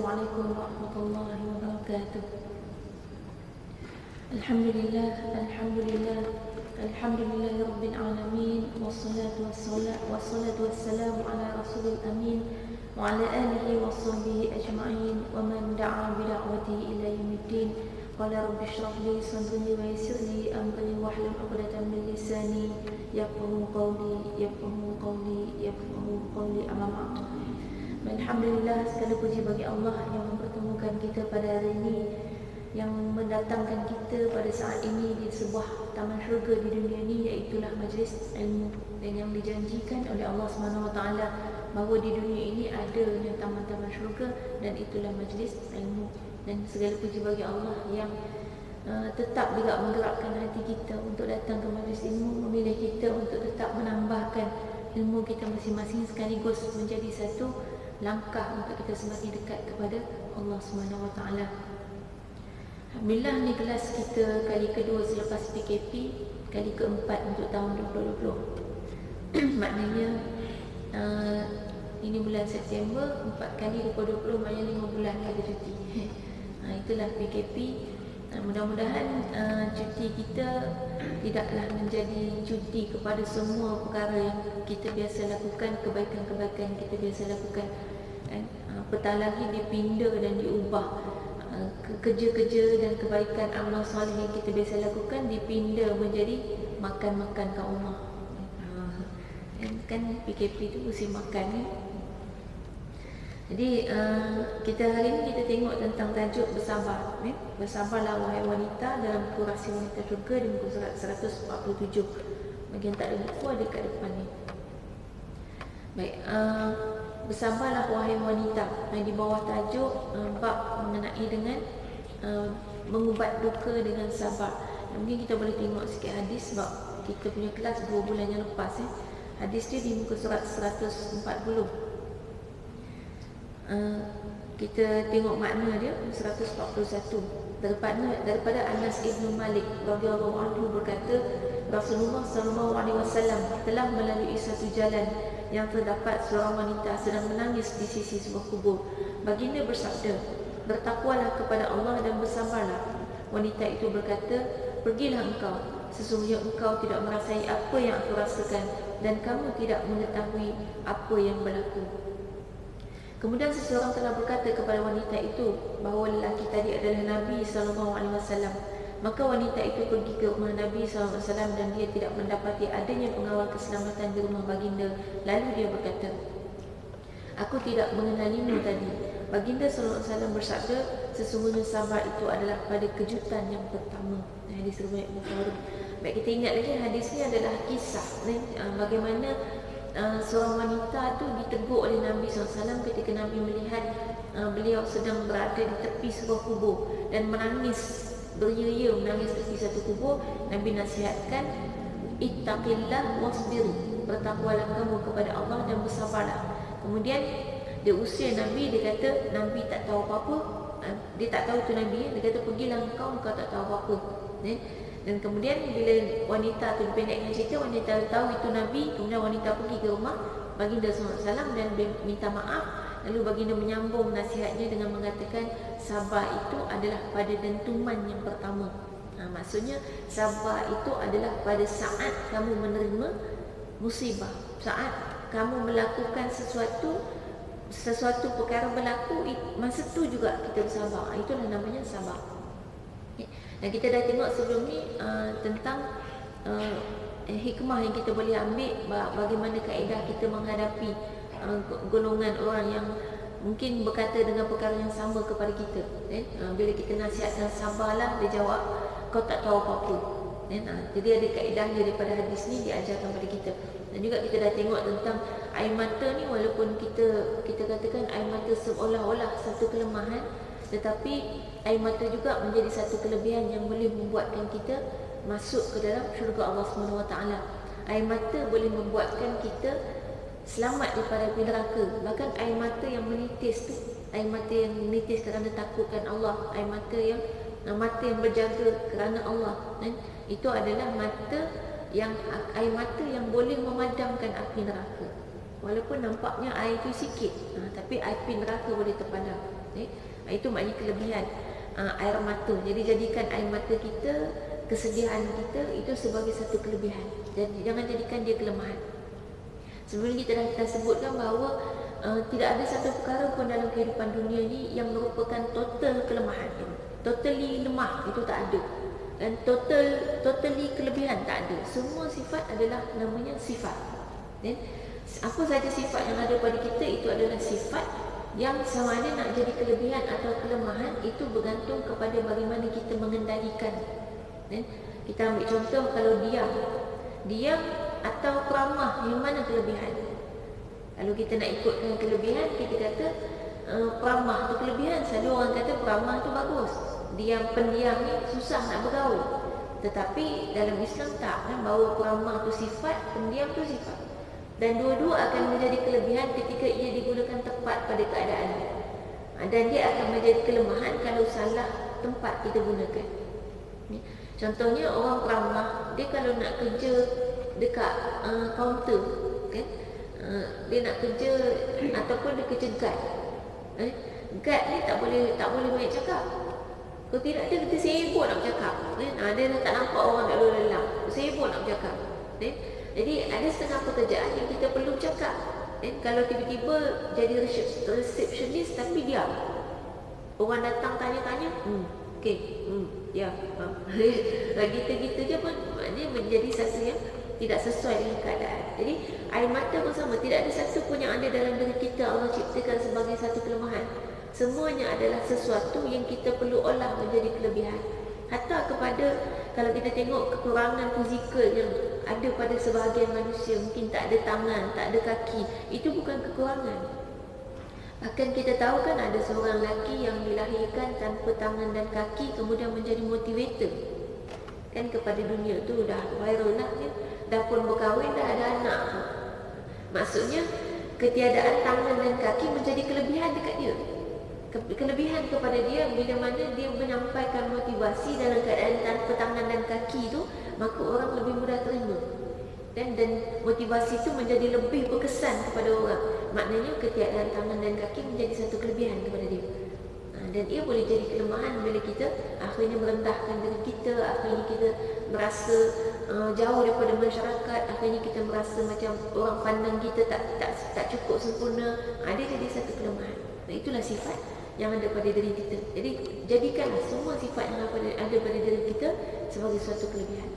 Assalamualaikum warahmatullahi wabarakatuh. Alhamdulillah, alhamdulillah, alhamdulillahi rabbil alamin. Wassalatu wassalamu ala rasulil amin wa ala alihi wa sahbihi ajma'in wa man da'a bi da'watihi ila yaumiddin. Qala rabbi shrah li sadri wa yassir li amri wahlul 'uqdatam min lisani yafqahu qawli amma ba'd. Alhamdulillah, segala puji bagi Allah yang mempertemukan kita pada hari ini, yang mendatangkan kita pada saat ini di sebuah taman syurga di dunia ini, iaitulah majlis ilmu. Dan yang dijanjikan oleh Allah SWT bahawa di dunia ini ada taman-taman syurga, dan itulah majlis ilmu. Dan segala puji bagi Allah yang tetap juga menggerakkan hati kita untuk datang ke majlis ilmu, memilih kita untuk tetap menambahkan ilmu kita masing-masing, sekaligus menjadi satu langkah untuk kita semakin dekat kepada Allah SWT. Alhamdulillah, ni kelas kita kali kedua selepas PKP, kali keempat untuk tahun 2020. Maknanya ini bulan September, 4 kali 2020, maknanya 5 bulan kita cuti. Itulah PKP. Mudah-mudahan cuti kita tidaklah menjadi cuti kepada semua perkara yang kita biasa lakukan, kebaikan-kebaikan kita biasa lakukan. Apatah lagi dipinda dan diubah kerja-kerja dan kebaikan amal soleh yang kita biasa lakukan, dipinda menjadi makan-makan kat rumah. Kan PKP tu musim makan ni. Jadi kita hari ni kita tengok tentang tajuk bersabar. Bersabarlah wahai wanita, dalam buku Rahsia Wanita Syurga di muka surat 147. Bagian tak ada buku ada kat depan ni. Baik, bersabarlah wahai wanita, yang di bawah tajuk bab mengenai dengan mengubat duka dengan sabar. Mungkin kita boleh tengok sikit hadis sebab kita punya kelas 2 bulan yang lepas. Hadis dia di muka surat 140. Kita tengok makna dia 141. Daripada Anas Ibn Malik radhiyallahu anhu berkata, Rasulullah SAW telah melalui satu jalan yang terdapat seorang wanita sedang menangis di sisi sebuah kubur. Baginda bersabda, bertakwalah kepada Allah dan bersabarlah. Wanita itu berkata, pergilah engkau, sesungguhnya engkau tidak merasai apa yang aku rasakan, dan kamu tidak mengetahui apa yang berlaku. Kemudian seseorang telah berkata kepada wanita itu bahawa lelaki tadi adalah Nabi SAW. Maka wanita itu pergi ke rumah Nabi SAW dan dia tidak mendapati adanya pengawal keselamatan di rumah baginda. Lalu dia berkata, aku tidak mengenalimu tadi. Baginda SAW bersabda, sesungguhnya sabar itu adalah pada kejutan yang pertama. Hadis riwayat Bukhari. Baik, kita ingat lagi hadis ni adalah kisah bagaimana seorang wanita tu ditegur oleh Nabi SAW ketika Nabi melihat beliau sedang berada di tepi sebuah kubur dan menangis, beria-ia menangis tepi satu kubur. Nabi nasihatkan, ittaqillah wasbir, bertakwalah kamu kepada Allah dan bersabarlah. Kemudian dia usir Nabi, dia kata Nabi tak tahu apa-apa. Dia tak tahu tu Nabi, dia kata pergilah engkau tak tahu apa-apa. Dan kemudian bila wanita tu, dipendekkan cerita, wanita tahu itu Nabi, kemudian wanita pergi ke rumah baginda SAW dan minta maaf. Lalu baginda menyambung nasihatnya dengan mengatakan, sabar itu adalah pada dentuman yang pertama. Maksudnya sabar itu adalah pada saat kamu menerima musibah, saat kamu melakukan sesuatu perkara berlaku, masa tu juga kita bersabar. Itulah namanya sabar. Dan kita dah tengok sebelum ni tentang hikmah yang kita boleh ambil, bagaimana kaedah kita menghadapi golongan orang yang mungkin berkata dengan perkara yang sama kepada kita. Bila kita nasihatkan sabarlah, dia jawab kau tak tahu apa-apa. Jadi ada kaedahnya daripada hadis ni diajarkan kepada kita. Dan juga kita dah tengok tentang air mata ni, walaupun kita katakan air mata seolah-olah satu kelemahan, tetapi air mata juga menjadi satu kelebihan yang boleh membuatkan kita masuk ke dalam syurga Allah SWT. Air mata boleh membuatkan kita selamat daripada api neraka. Bahkan air mata yang menitis tu, air mata yang menitis kerana takutkan Allah, air mata yang berjaga kerana Allah, itu adalah air mata yang boleh memadamkan api neraka. Walaupun nampaknya air itu sikit, tapi api neraka boleh terpadam. Itu maknanya kelebihan air mata. Jadi jadikan air mata kita, kesedihan kita itu sebagai satu kelebihan. Jadi jangan jadikan dia kelemahan. Sebelum kita dah sebutkan bahawa tidak ada satu perkara pun dalam kehidupan dunia ni yang merupakan total kelemahan. Totally lemah itu tak ada. Dan totally kelebihan tak ada. Semua sifat adalah namanya sifat. Apa saja sifat yang ada pada kita itu adalah sifat yang sama ada nak jadi kelebihan atau kelemahan itu bergantung kepada bagaimana kita mengendalikan. Kita ambil contoh kalau diam atau peramah, yang mana kelebihan? Kalau kita nak ikutkan kelebihan, kita kata peramah tu kelebihan. Selalu orang kata peramah tu bagus, pendiam ni susah nak bergaul. Tetapi dalam Islam tak, bahawa peramah tu sifat, pendiam tu sifat. Dan dua-dua akan menjadi kelebihan ketika ia digunakan tepat pada keadaan. Dan dia akan menjadi kelemahan kalau salah tempat kita gunakan. Contohnya orang peramah, dia kalau nak kerja dekat kaunter, kan? Dia nak kerja ataupun dia kerja guard. Guard ni tak boleh banyak cakap. Kalau tidak dia kata sibuk nak bercakap. Dia tak nampak orang nak lalu lalang, sibuk nak bercakap. Jadi ada setengah pekerjaan yang kita perlu cakap. Kalau tiba-tiba jadi resepsionis tapi diam, orang datang tanya-tanya, okey, ya, gitu-gitu je pun maknanya menjadi satu yang tidak sesuai dengan keadaan. Jadi air mata pun sama, tidak ada satu pun yang ada dalam diri kita Allah ciptakan sebagai satu kelemahan. Semuanya adalah sesuatu yang kita perlu olah menjadi kelebihan. Hatta kepada kalau kita tengok kekurangan fizikal yang ada pada sebahagian manusia, mungkin tak ada tangan, tak ada kaki, itu bukan kekurangan. Bahkan kita tahu kan ada seorang lelaki yang dilahirkan tanpa tangan dan kaki, kemudian menjadi motivator kan kepada dunia tu, dah viral lah kan? Dah pun berkahwin, dah ada anak. Maksudnya ketiadaan tangan dan kaki menjadi kelebihan dekat dia. Kelebihan kepada dia bila mana dia menyampaikan motivasi dalam keadaan tanpa tangan dan kaki tu, maka orang lebih mudah terima. Dan motivasi itu menjadi lebih berkesan kepada orang. Maknanya ketiadaan tangan dan kaki menjadi satu kelebihan kepada dia. Dan ia boleh jadi kelemahan bila kita akhirnya merendahkan diri kita, akhirnya kita merasa jauh daripada masyarakat, akhirnya kita merasa macam orang pandang kita tak cukup sempurna. Dia jadi satu kelemahan. Itulah sifat yang ada pada diri kita. Jadi jadikanlah semua sifat yang ada pada diri kita sebagai suatu kelebihan.